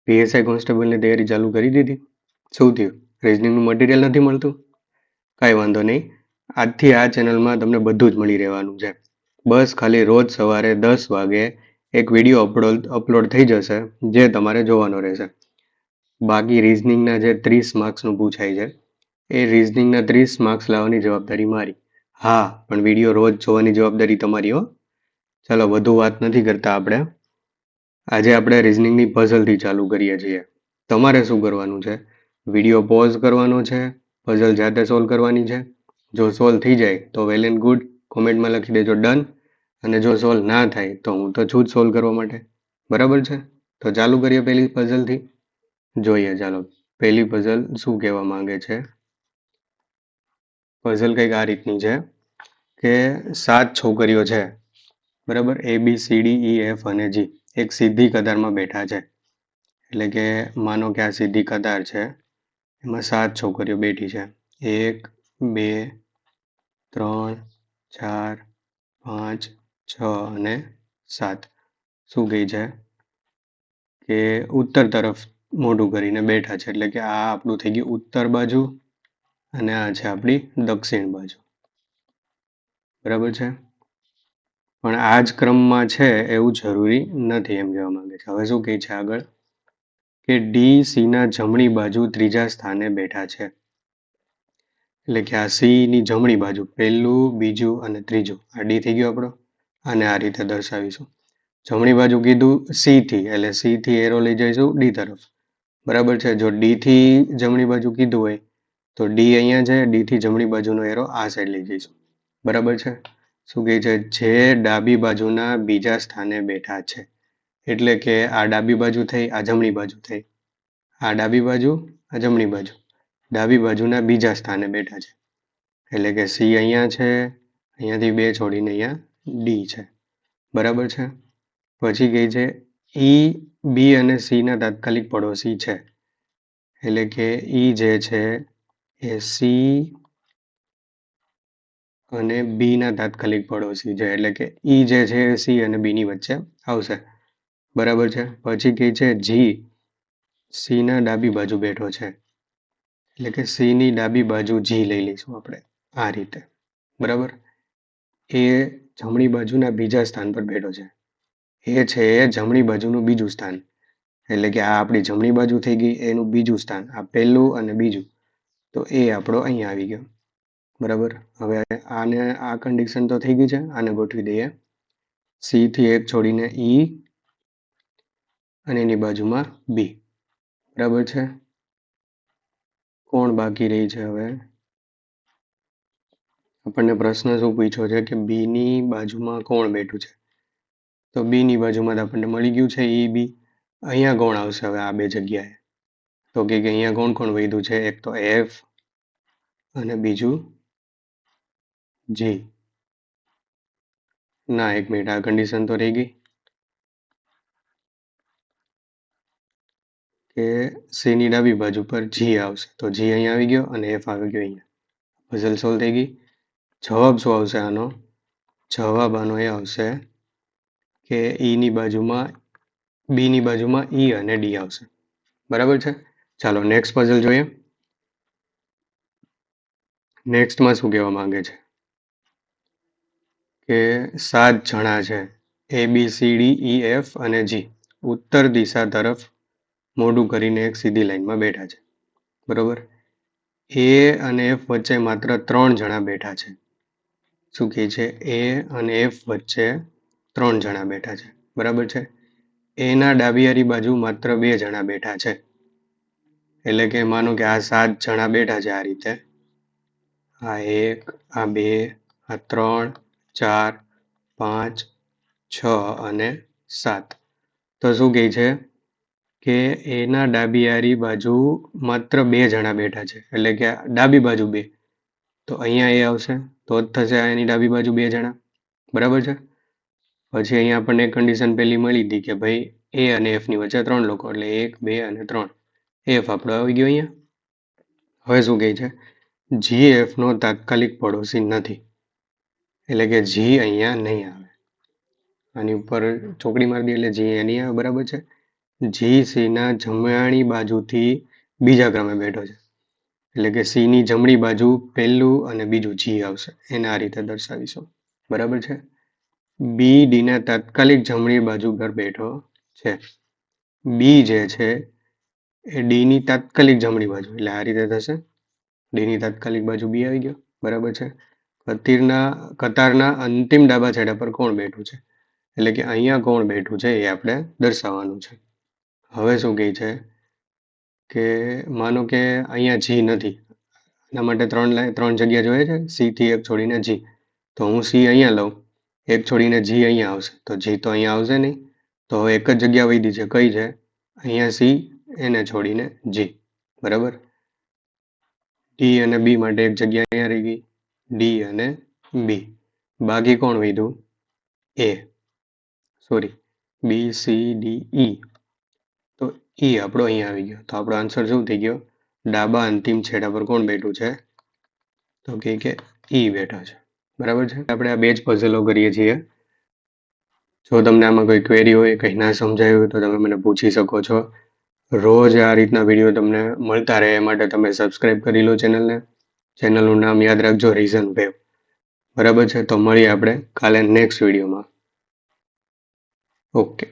PSI કોન્સ્ટેબલની તૈયારી ચાલુ કરી દીધી? શું થયું? રિઝનિંગનું મટીરિયલ નથી મળતું? કાંઈ વાંધો નહીં. આજથી આ ચેનલમાં તમને બધું જ મળી રહેવાનું છે. બસ ખાલી રોજ સવારે 10 વાગે એક વિડીયો અપલોડ થઈ જશે, જે તમારે જોવાનો રહેશે. બાકી રિઝનિંગના જે 30 માર્ક્સનું પૂછાય છે, એ રિઝનિંગના 30 માર્ક્સ લાવવાની જવાબદારી મારી. હા, પણ વિડીયો રોજ જોવાની જવાબદારી તમારી હો. ચાલો, વધુ વાત નથી કરતા આપણે. આજે આપણે રિઝનિંગની પઝલથી ચાલુ કરીએ છીએ. તમારે શું કરવાનું છે? વિડીયો પોઝ કરવાનો છે, પઝલ જાતે સોલ્વ કરવાની છે. જો સોલ્વ થઈ જાય તો વેલ એન્ડ ગુડ, કોમેન્ટમાં લખી દેજો ડન. અને જો સોલ્વ ના થાય તો હું તો છું જ સોલ્વ કરવા માટે. બરાબર છે? તો ચાલુ કરીએ પહેલી પઝલથી. જોઈએ ચાલો, પહેલી પઝલ શું કહેવા માંગે છે. પઝલ કંઈક આ રીતની છે કે 7 છોકરીઓ છે, બરાબર, ABCDEF અને G એક સીધી કતારમાં બેઠા છે. એટલે કે માનો કે આ સીધી કતાર છે, એમાં 7 છોકરીઓ બેઠી છે. 1 2 3 4 5 6 અને 7. શું કહે છે કે ઉત્તર તરફ મોઢું કરીને બેઠા છે. એટલે કે આ આપણું થઈ ગયું ઉત્તર બાજુ અને આ છે આપણી દક્ષિણ બાજુ. બરાબર છે? પણ આ જ ક્રમમાં છે એવું જરૂરી નથી, એમ કહેવા માંગે છે. હવે શું કહે છે આગળ કે DC ના જમણી બાજુ ત્રીજા સ્થાને બેઠા છે. એટલે કે આ C ની જમણી બાજુ પહેલું, બીજું અને ત્રીજું. આ D થઈ ગયો આપણો. આને આ રીતે દર્શાવીશું. જમણી બાજુ કીધું C થી, એટલે C થી એરો લઈ જઈશું D તરફ. બરાબર છે? જો D થી જમણી બાજુ કીધું હોય તો D અહીંયા છે, D થી જમણી બાજુનો એરો આ સાઈડ લઈ જઈશું. બરાબર છે? શું કહે છે? જે ડાબી બાજુના બીજા સ્થાને બેઠા છે. એટલે કે આ ડાબી બાજુ થઈ, આ જમણી બાજુ થઈ. આ ડાબી બાજુ, આ જમણી બાજુ. ડાબી બાજુના બીજા સ્થાને બેઠા છે. એટલે કે C અહીંયા છે, અહીંયાથી 2 છોડીને અહીંયા D છે. બરાબર છે? પછી કહે છે E, B અને C ના તાત્કાલિક પડોશી છે. એટલે કે E જે છે એ C અને B ના તાત્કાલિક પડોશી છે. એટલે કે E જે છે એ C અને B ની વચ્ચે આવશે. બરાબર છે? પછી કહે છે G C ના ડાબી બાજુ બેઠો છે. એટલે કે C ની ડાબી બાજુ G લઈ લઈશું આપણે આ રીતે. બરાબર? એ જમણી બાજુના બીજા સ્થાન પર બેઠો છે. એ છે જમણી બાજુનું બીજું સ્થાન. એટલે કે આ આપણી જમણી બાજુ થઈ ગઈ, એનું બીજું સ્થાન. આ પહેલું અને બીજું. તો એ આપણો અહીંયા આવી ગયો. બરાબર? હવે આને આ કન્ડિશન તો થઈ ગઈ છે. આને ગોઠવી દઈએ. C થી 1 છોડીને E અને એની બાજુમાં B. બરાબર છે? કોણ બાકી રહી છે હવે? આપણને પ્રશ્ન શું પૂછ્યો છે કે B ની બાજુમાં કોણ બેઠું છે? તો B ની બાજુમાં આપણને મળી ગયું છે EB. અહીંયા કોણ આવશે હવે આ બે જગ્યાએ? તો કે અહીંયા કોણ કોણ વધ્યું છે? એક તો F અને બીજું G. ના, એક મિનિટ, આ કન્ડિશન તો રહી ગઈ કે C ની ડાબી બાજુ પર G આવશે. તો G અહીંયા આવી ગયો અને F આવી ગયો અહીંયા. પઝલ સોલ્વ થઈ ગઈ. જવાબ શું આવશે આનો? જવાબ આનો એ આવશે કે E ની બાજુમાં, B ની બાજુમાં E અને D આવશે. બરાબર છે? ચાલો નેક્સ્ટ પઝલ જોઈએ. નેક્સ્ટમાં શું કહેવા માંગે છે કે 7 જણા છે, ABCDEF અને G ઉત્તર દિશા તરફ મોઢું કરીને એક સીધી લાઈનમાં બેઠા છે. બરોબર? A અને F વચ્ચે માત્ર 3 જણા બેઠા છે. શું કહે છે? A અને F વચ્ચે 3 જણા બેઠા છે. બરાબર છે? A ના ડાબી બાજુ માત્ર 2 જણા બેઠા છે. એટલે કે માનો કે આ 7 જણા બેઠા છે આ રીતે. આ 1, આ 2, આ 3, 4, 5, 6 અને 7. તો શું કહે છે કે એના ડાબી બાજુ માત્ર 2 જણા બેઠા છે. એટલે કે ડાબી બાજુ 2. તો અહીંયા એ આવશે તો જ થશે એની ડાબી બાજુ 2 જણા. બરાબર છે? પછી અહીંયા આપણને કન્ડિશન પહેલી મળી હતી કે ભાઈ A અને F ની વચ્ચે 3 લોકો, એટલે 1, 2 અને 3. F આપણો આવી ગયો અહીંયા. હવે શું કહે છે? GF નો તાત્કાલિક પડોશી નથી. એટલે કે G અહીંયા નહીં આવે. આની ઉપર ચોકડી મારી દઈએ એટલે G અહીંયા નહીં આવે. બરાબર છે? જી સી ના જમણી બાજુથી બીજા ક્રમે બેઠો છે. એટલે કે સી ની જમણી બાજુ પહેલું અને બીજું જી આવશે. એને આ રીતે દર્શાવીશું. બરાબર છે. બી ડી ના તાત્કાલિક જમણી બાજુ પર બેઠો છે. બી જે છે એ ડી ની તાત્કાલિક જમણી બાજુ, એટલે આ રીતે થશે. ડી ની તાત્કાલિક બાજુ બી આવી ગયો. બરાબર છે. કતારના અંતિમ ડાબા છેડા પર કોણ બેઠું છે? એટલે કે અહીંયા કોણ બેઠું છે એ આપણે દર્શાવવાનું છે. હવે શું કહે છે કે માનો કે અહીંયા જી નથી. એના માટે ત્રણ જગ્યા જોઈએ છે. સી થી એક છોડીને જી. તો હું સી અહીંયા લઉં, એક છોડીને જી અહીંયા આવશે. તો જી તો અહીંયા આવશે નહીં. તો હવે એક જ જગ્યા વધી છે. કઈ છે? અહીંયા સી, એને છોડીને જી. બરાબર. ડી અને બી માટે એક જગ્યા અહીંયા રહી ગઈ. ડી અને બી. બાકી કોણ વધ્યું? A. Sorry, B C D E. તો ઈ આપણો અહીંયા આવી ગયો. તો આપણો આન્સર શું થઈ ગયો? ડાબા અંતિમ છેડા પર કોણ બેઠું છે? તો કે ઈ બેઠા છે. બરાબર છે. આપણે આ બે જ પઝલો કરીએ છીએ. જો તમને આમાં કોઈ ક્વેરી હોય, કંઈ ના સમજાયું હોય તો તમે મને પૂછી શકો છો. રોજ આ રીતના વિડીયો તમને મળતા રહે એ માટે તમે સબસ્ક્રાઇબ કરી લો ચેનલને. ચેનલનું નામ યાદ રાખજો, રીઝન વેવ. બરાબર છે. તો મળીએ આપણે કાલે નેક્સ્ટ વિડીયોમાં. ઓકે.